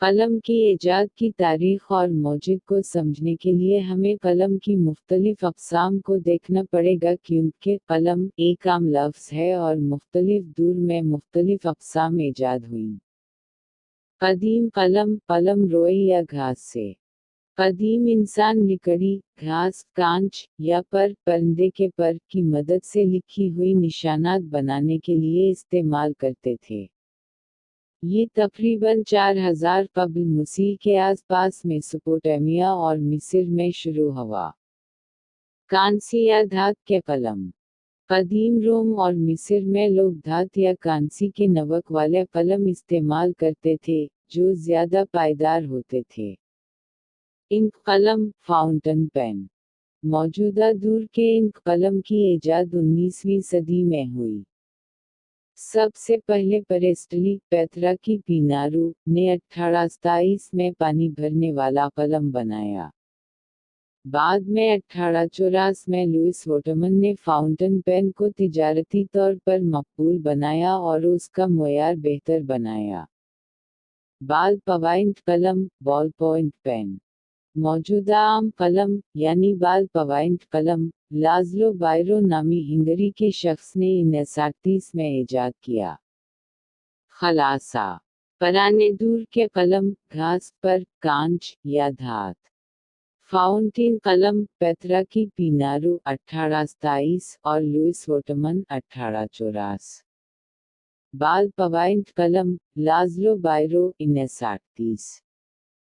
قلم کی ایجاد کی تاریخ اور موجد کو سمجھنے کے لیے ہمیں قلم کی مختلف اقسام کو دیکھنا پڑے گا، کیونکہ قلم ایک عام لفظ ہے اور مختلف دور میں مختلف اقسام ایجاد ہوئیں۔ قدیم قلم، قلم روئی یا گھاس سے۔ قدیم انسان لکڑی، گھاس، کانچ یا پرندے کے پر کی مدد سے لکھی ہوئی نشانات بنانے کے لیے استعمال کرتے تھے۔ یہ تقریباً 4000 قبل مسیح کے آس پاس میسوپوٹیمیا اور مصر میں شروع ہوا۔ کانسی یا دھات کے قلم۔ قدیم روم اور مصر میں لوگ دھات یا کانسی کے نوک والے قلم استعمال کرتے تھے، جو زیادہ پائیدار ہوتے تھے۔ انک قلم، فاؤنٹن پین۔ موجودہ دور کے انک قلم کی ایجاد 19ویں صدی میں ہوئی۔ سب سے پہلے پریسٹلی پیترا کی پینارو نے 1827 میں پانی بھرنے والا قلم بنایا۔ بعد میں 1884 میں لوئس واٹرمن نے فاؤنٹن پین کو تجارتی طور پر مقبول بنایا اور اس کا معیار بہتر بنایا۔ بال پوائنٹ قلم، بال پوائنٹ پین۔ موجودہ عام قلم، یعنی بال پوائنٹ قلم، لازلو بائرو نامی ہنگری کے شخص نے 1938 میں ایجاد کیا۔ خلاصہ: پرانے دور کے قلم، گھاس پر، کانچ یا دھات۔ فاؤنٹین قلم، پیترا کی پینارو 1827 اور لوئس واٹرمن 1884۔ بال پوائنٹ قلم، لازلو بائرو 1938۔